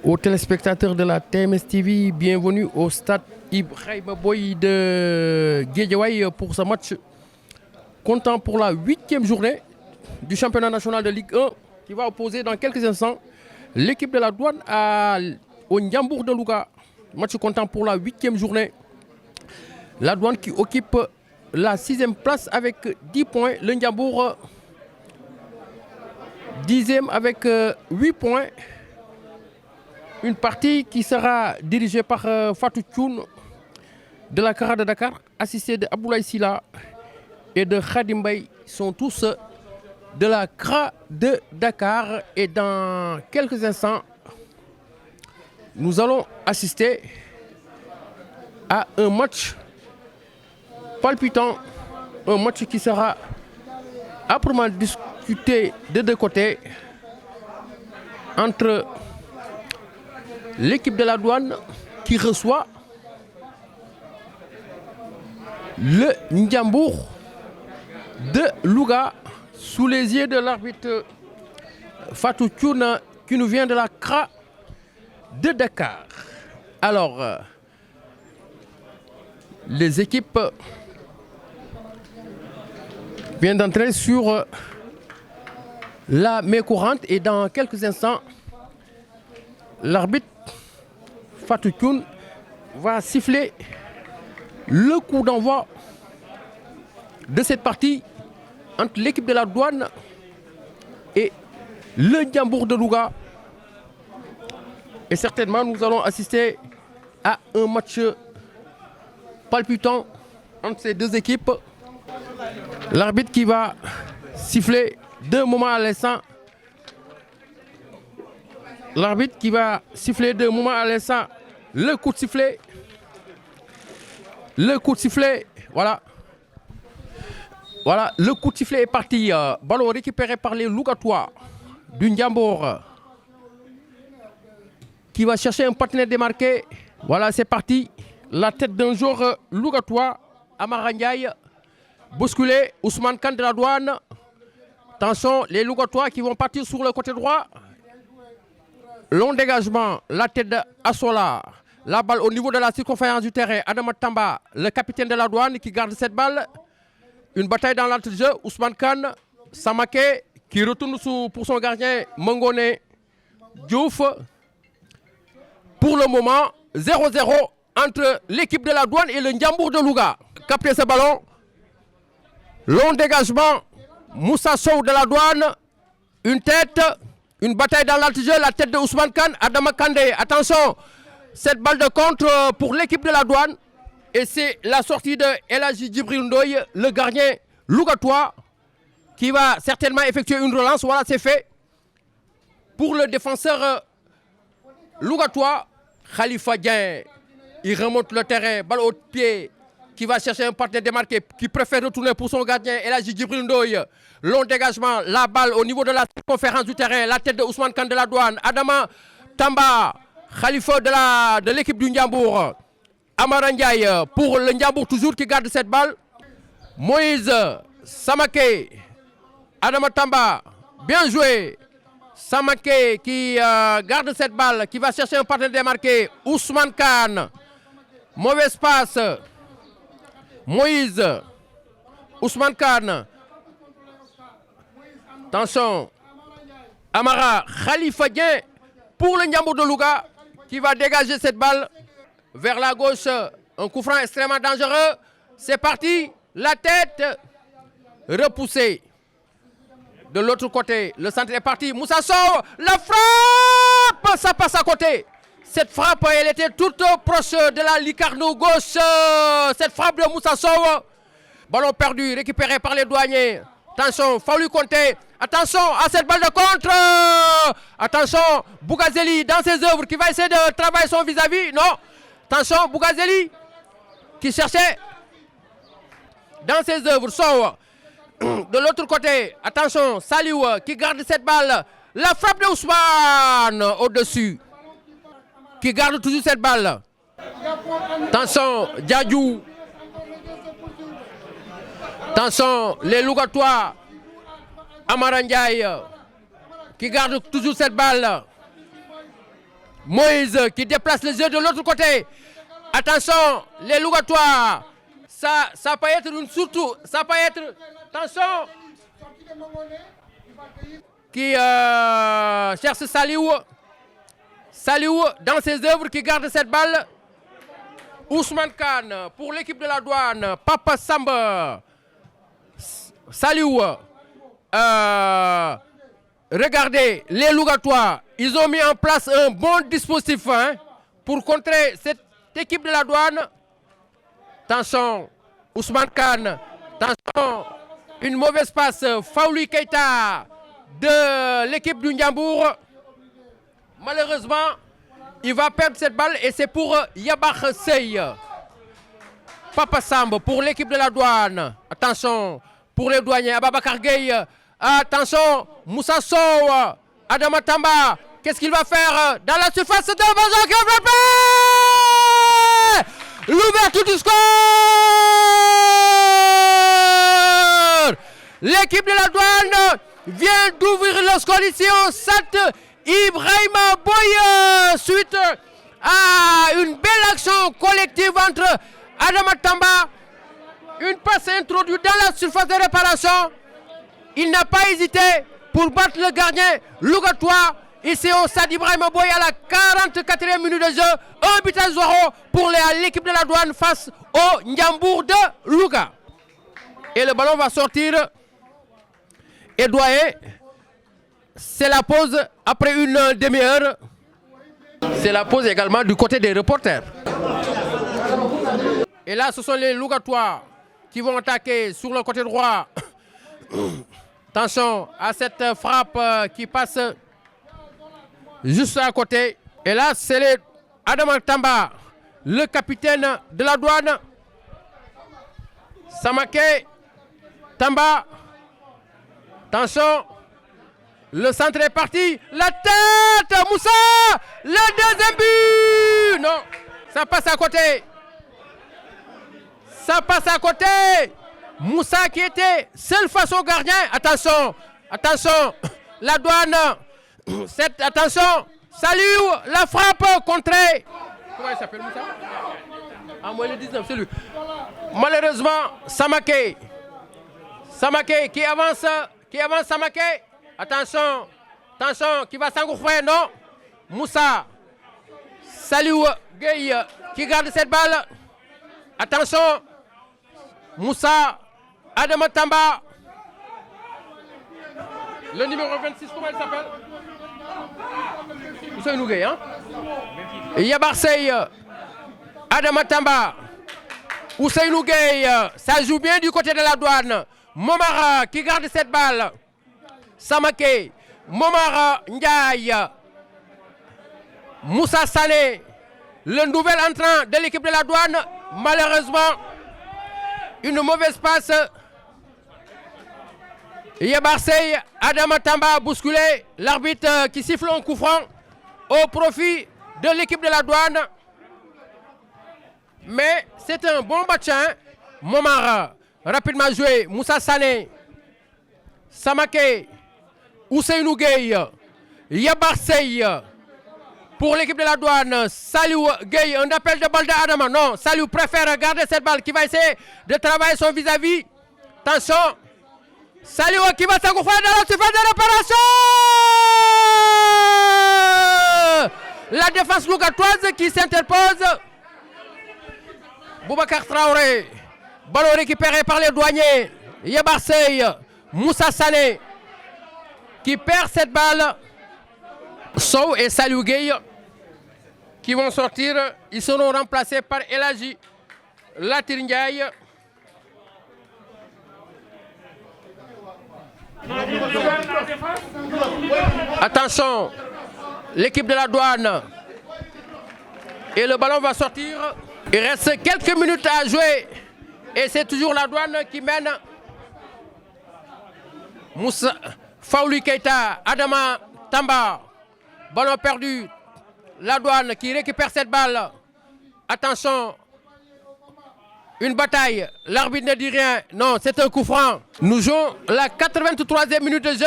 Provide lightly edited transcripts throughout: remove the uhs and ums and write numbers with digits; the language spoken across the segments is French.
Aux téléspectateurs de la TMS TV, bienvenue au stade Ibrahima Boy de Guédiawaye pour ce match comptant pour la 8e journée du championnat national de Ligue 1 qui va opposer dans quelques instants l'équipe de la Douane au Ndiambour de Louga. Match comptant pour la 8e journée. La Douane qui occupe la 6e place avec 10 points. Le Ndiambour 10e avec 8 points. Une partie qui sera dirigée par Fatou Thioune de la CRA de Dakar, assisté de Abdoulaye Silla et de Khadim Mbaye, sont tous de la CRA de Dakar. Et dans quelques instants, nous allons assister à un match palpitant, un match qui sera âprement discuté de deux côtés entre l'équipe de la Douane qui reçoit le Ndiambour de Louga sous les yeux de l'arbitre Fatou Thioune qui nous vient de la CRA de Dakar. Alors, les équipes viennent d'entrer sur la main courante et dans quelques instants, l'arbitre Fatou Thioune va siffler le coup d'envoi de cette partie entre l'équipe de la Douane et le Ndiambour de Louga. Et certainement, nous allons assister à un match palpitant entre ces deux équipes. L'arbitre qui va siffler d'un moment à l'instant. L'arbitre qui va siffler d'un moment à l'instant le coup de sifflet. Le coup de sifflet, voilà. Voilà, le coup de sifflet est parti. Ballon récupéré par les Lougatois du Ndiambour qui va chercher un partenaire démarqué. Voilà, c'est parti. La tête d'un joueur Lougatois, Amara Ndiaye, bousculé, Ousmane Khan de la Douane. Attention, les Lougatois qui vont partir sur le côté droit. Long dégagement, la tête d'Assola. La balle au niveau de la circonférence du terrain. Adama Tamba, le capitaine de la Douane qui garde cette balle. Une bataille dans l'entre-jeu. Ousmane Khan, Samake qui retourne pour son gardien Mangone Diouf. Pour le moment, 0-0 entre l'équipe de la Douane et le Ndiambour de Louga. Capter ce ballon. Long dégagement. Moussa Sow de la Douane. Une tête. Une bataille dans l'entre-jeu, la tête de Ousmane Khan, Adama Kandé. Attention, cette balle de contre pour l'équipe de la Douane. Et c'est la sortie de El Hadji Djibril Ndoye, le gardien lougatois, qui va certainement effectuer une relance. Voilà, c'est fait. Pour le défenseur lougatois, Khalifa Dieng, il remonte le terrain, balle au pied, qui va chercher un partenaire démarqué, qui préfère retourner pour son gardien, El Hadji Djibril Ndoye. Long dégagement, la balle au niveau de la conférence du terrain, la tête de Ousmane Khan de la Douane, Adama Tamba, Khalifa de l'équipe du Ndiambour, Amara Ndiaye pour le Ndiambour toujours qui garde cette balle, Moïse Samake, Adama Tamba, bien joué, Samake qui garde cette balle, qui va chercher un partenaire démarqué, Ousmane Khan, mauvais passe, Moïse, Ousmane Khan. Attention, Amara Khalifa Dieng pour le Ndiambour de Louga qui va dégager cette balle vers la gauche. Un coup franc extrêmement dangereux. C'est parti, la tête repoussée. De l'autre côté, le centre est parti. Moussa Sow, la frappe, ça passe à côté. Cette frappe, elle était toute proche de la lucarne gauche. Cette frappe de Moussa Sow. Ballon perdu, récupéré par les douaniers. Attention, Faouli Conté. Attention à cette balle de contre. Attention, Bougazeli dans ses œuvres qui va essayer de travailler son vis-à-vis. Non. Attention, Bougazeli qui cherchait dans ses œuvres. Sow. De l'autre côté, attention, Saliou qui garde cette balle. La frappe de Ousmane au-dessus. Qui garde toujours cette balle. Attention, Diadjou. Attention, les Lougatois. Amara Ndiaye qui garde toujours cette balle. Moïse qui déplace le jeu de l'autre côté. Attention, les Lougatois. Ça peut être une surtout. Ça peut être. Attention. Qui cherche Saliou. Saliou dans ses œuvres qui garde cette balle. Ousmane Khan pour l'équipe de la douane. Papa Samba. Saliou. Regardez, les Lougatois, ils ont mis en place un bon dispositif pour contrer cette équipe de la douane. Attention, Ousmane Khan. Attention, une mauvaise passe. Faouli Keita de l'équipe du Ndiambour. Malheureusement, il va perdre cette balle et c'est pour Yabar Sey. Papa Samb pour l'équipe de la douane. Attention, pour les douaniers, Ababakar Gueye. Attention, Moussa Sow, Adama Tamba. Qu'est-ce qu'il va faire dans la surface de Bazan qui a frappé? L'ouverture du score. L'équipe de la douane vient d'ouvrir le score ici au stade Ibrahima Boye suite à une belle action collective entre Adama Tamba. Une passe introduite dans la surface de réparation. Il n'a pas hésité pour battre le gardien Lougatois. Ici au stade Ibrahima Boye à la 44e minute de jeu. 1-0 pour l'équipe de la douane face au Ndiambour de Louga. Et le ballon va sortir. Et doyen, c'est la pause après une demi-heure. C'est la pause également du côté des reporters. Et là, ce sont les Lougatois qui vont attaquer sur le côté droit. Attention à cette frappe qui passe juste à côté. Et là, c'est les Adama Tamba, le capitaine de la douane. Samake Tamba. Attention. Le centre est parti. La tête, Moussa. Le deuxième but. Non, ça passe à côté. Ça passe à côté. Moussa qui était seul face au gardien. Attention, attention. La douane. Attention. Salut, la frappe contrée. Comment il s'appelle Moussa? Ah, moi le 19, c'est lui. Malheureusement, Samake. Samake qui avance Samake. Attention, attention, qui va s'engouffrer, non? Moussa. Salut, Gueye qui garde cette balle. Attention. Moussa. Adama Tamba. Le numéro 26, comment il s'appelle? Ousseynou Gueye, hein? Yabarsey. Adama Tamba. Ousseynou Gueye. Ça joue bien du côté de la douane. Momara qui garde cette balle. Samake. Momara Ndiaye. Moussa Sané. Le nouvel entrant de l'équipe de la douane. Malheureusement, une mauvaise passe. Yabarsey, Adama Tamba bousculé. L'arbitre qui siffle un coup franc au profit de l'équipe de la douane. Mais c'est un bon match. Momara, rapidement joué. Moussa Sané. Samake. Ousseynou Gueye. Yabarsey. Pour l'équipe de la douane, Saliou Gueye, un appel de balle d'Adama. Non, Saliou préfère garder cette balle qui va essayer de travailler son vis-à-vis. Attention. Saliou qui va s'engouffrer dans la surface de réparation. La défense lougatoise qui s'interpose. Boubacar Traoré. Ballon récupéré par les douaniers. Yabarsey. Moussa Sané qui perd cette balle. Sow et Saliou Gueye qui vont sortir. Ils seront remplacés par Elhaji Latir Ndiaye. Attention, l'équipe de la douane. Et le ballon va sortir. Il reste quelques minutes à jouer. Et c'est toujours la douane qui mène. Moussa, Faouli Keita, Adama Tamba. Ballon perdu. La douane qui récupère cette balle. Attention. Une bataille. L'arbitre ne dit rien. Non, c'est un coup franc. Nous jouons la 83e minute de jeu.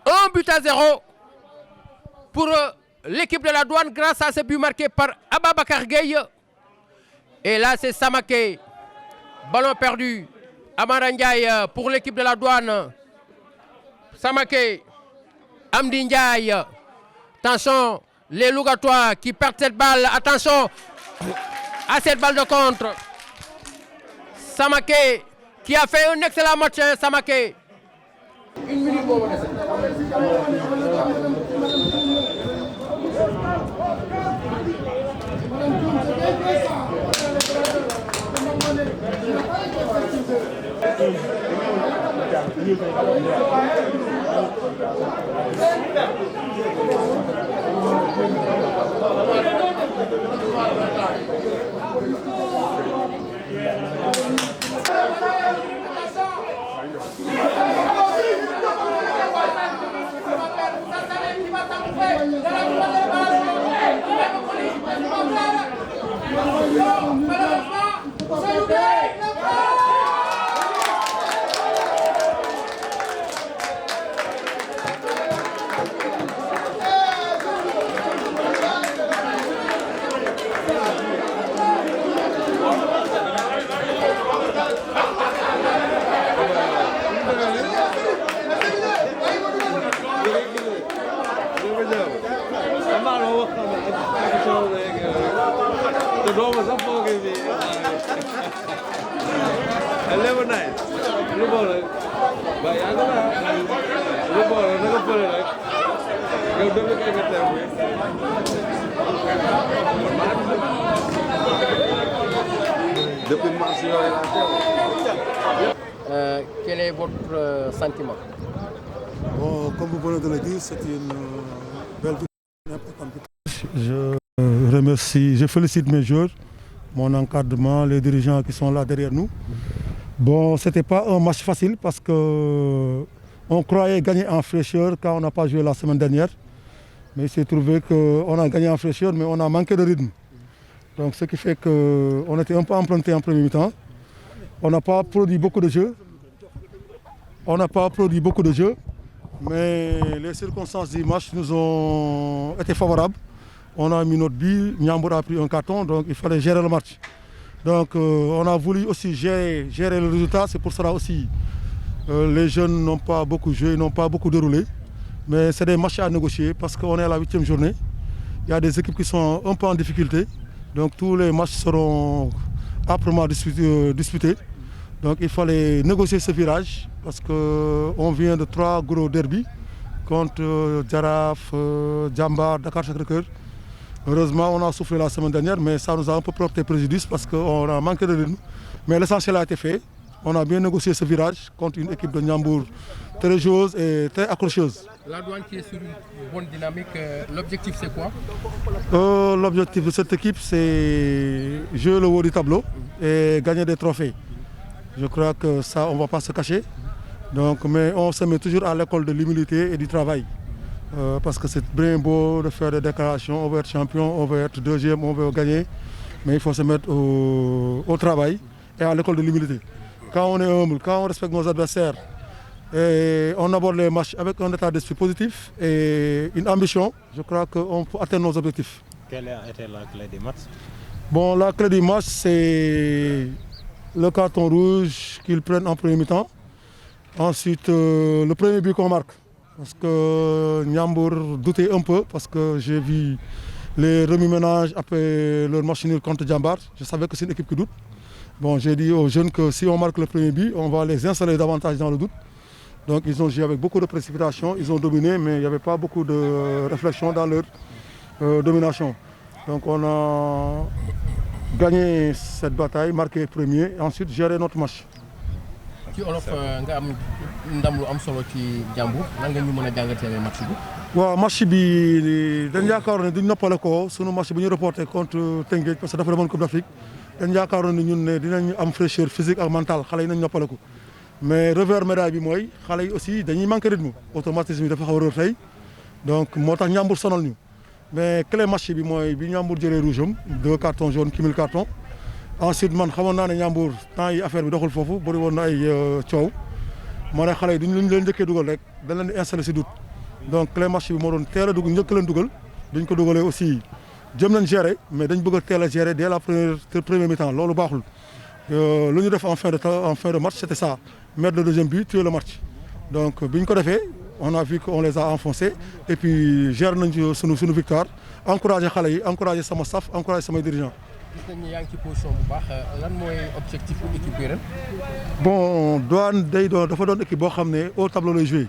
1-0 pour l'équipe de la Douane grâce à ce but marqué par Ababakar Gueye. Et là, c'est Samaké. Ballon perdu. Amara Ndiaye pour l'équipe de la Douane. Samaké. Amdi Ndiaye. Attention, les Lougatois qui perdent cette balle. Attention à cette balle de contre. Samaké qui a fait un excellent match. Samaké. Une minute pour quel est votre sentiment? Bon, comme vous venez de le dire, c'est une belle victoire importante. Je félicite mes joueurs, mon encadrement, les dirigeants qui sont là derrière nous. Bon, ce n'était pas un match facile parce qu'on croyait gagner en fraîcheur quand on n'a pas joué la semaine dernière. Mais il s'est trouvé qu'on a gagné en fraîcheur, mais on a manqué de rythme. Donc ce qui fait qu'on était un peu emprunté en premier mi-temps. On n'a pas produit beaucoup de jeux. Mais les circonstances du match nous ont été favorables. On a mis notre but, Niambour a pris un carton, donc il fallait gérer le match. Donc on a voulu aussi gérer le résultat, c'est pour cela aussi les jeunes n'ont pas beaucoup joué, n'ont pas beaucoup déroulé. Mais c'est des matchs à négocier parce qu'on est à la 8e journée. Il y a des équipes qui sont un peu en difficulté. Donc tous les matchs seront âprement disputés. Donc il fallait négocier ce virage parce qu'on vient de 3 gros derbys contre Djaraf, Djambar, Dakar Sacré-Cœur. Heureusement, on a soufflé la semaine dernière, mais ça nous a un peu porté préjudice parce qu'on a manqué de rythme. Mais l'essentiel a été fait. On a bien négocié ce virage contre une équipe de Niambour très joueuse et très accrocheuse. La Douane qui est sur une bonne dynamique, l'objectif c'est quoi? L'objectif de cette équipe c'est jouer le haut du tableau et gagner des trophées. Je crois que ça, on ne va pas se cacher. Donc, mais on se met toujours à l'école de l'humilité et du travail. Parce que c'est bien beau de faire des déclarations, on veut être champion, on veut être deuxième, on veut gagner. Mais il faut se mettre au travail et à l'école de l'humilité. Quand on est humble, quand on respecte nos adversaires, et on aborde les matchs avec un état d'esprit positif et une ambition, je crois qu'on peut atteindre nos objectifs. Quelle a été la clé du match? Bon, la clé du match, c'est le carton rouge qu'ils prennent en premier mi-temps. Ensuite, le premier but qu'on marque. Parce que Niambour doutait un peu, parce que j'ai vu les remue-ménages après leur match nul contre Djambar. Je savais que c'est une équipe qui doute. Bon, j'ai dit aux jeunes que si on marque le premier but, on va les installer davantage dans le doute. Donc ils ont joué avec beaucoup de précipitation, ils ont dominé, mais il n'y avait pas beaucoup de réflexion dans leur domination. Donc on a gagné cette bataille, marqué premier, et ensuite géré notre match. ci olof nga am ndam lu am solo ci Ndiambour nan nga ñu mën a jàngatee match bi. waaw match bi dañ yaakaaroon ne duñ noppale ko sunu match bi ñu reporté contre Teungueth parce que dafa demoon Coupe d'Afrique dañ yaakaaroon ne ñun ne dinañ am fraîcheur physique ak mentale xale yi nañ noppale ko mais revers médaille bi mooy xale yi aussi dañuy manqué rythme automatisme yi dafa xaw a réer tey donc moo tax Ndiambour sonal ñu mais clé match bi mooy bi Ndiambour jëlee rouge am 2 cartons jaunes cumul carton. Ensuite man xamoon naa ne Ndiambour temps yi affaire bi doxul foofu bëri woon na ay coow moo ne xale yi duñ leen njëkkee dugal rek dañ leen di installé si doute donc clé match bi moo doon teel a dugg njëkk leen dugal biñ ko dugalee aussi jëm nañ gérer mais dañ bëgg a teel a gérer dès la première mi-temps loolu baaxul lu ñu def en fin de match c'était ça mettre le deuxième but tuer le match donc biñ ko defee on a vu qu'on les a enfoncés et puis gérer nañ ci sunu victoire encourager xale yi encourager sama staff encourager samay dirigeants. gis nañ ne yaa ngi ci position bu baax lan mooy objectif bu équipe bi ren. bon Douane dafa doon équipe boo xam ne au tableau lay joué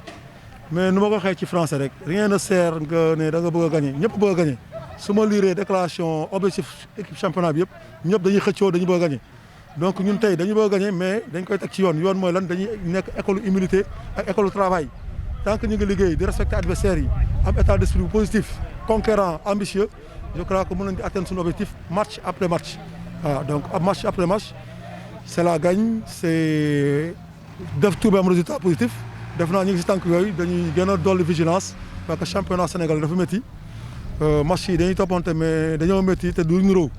mais nu ma ko waxee ci français rek rien ne sert nga ne da nga bëgg a gagner ñëpp bëgg a gagner su ma liiree déclaration objectif équipe championnat bi yëpp ñëpp dañuy xëccoo dañu bëgg a gagner donc ñun tey dañu bëgg a gagner mais dañ koy teg ci yoon mooy lan dañuy nekk école humilité ak école travail tant que ñu ngi liggéey di respecter adversaires yi am état d'esprit bu positif conquérant ambitieux je crois que mën nañu atteindre son objectif match après match waaw donc match après match c'est la gagne c'est def tout même résultat positif def naa ñu ngi si tànk yooyu dañuy gën a dolli vigilance parce que championnat Sénégal dafa métti match yi dañuy toppante mais dañoo métti te du niroo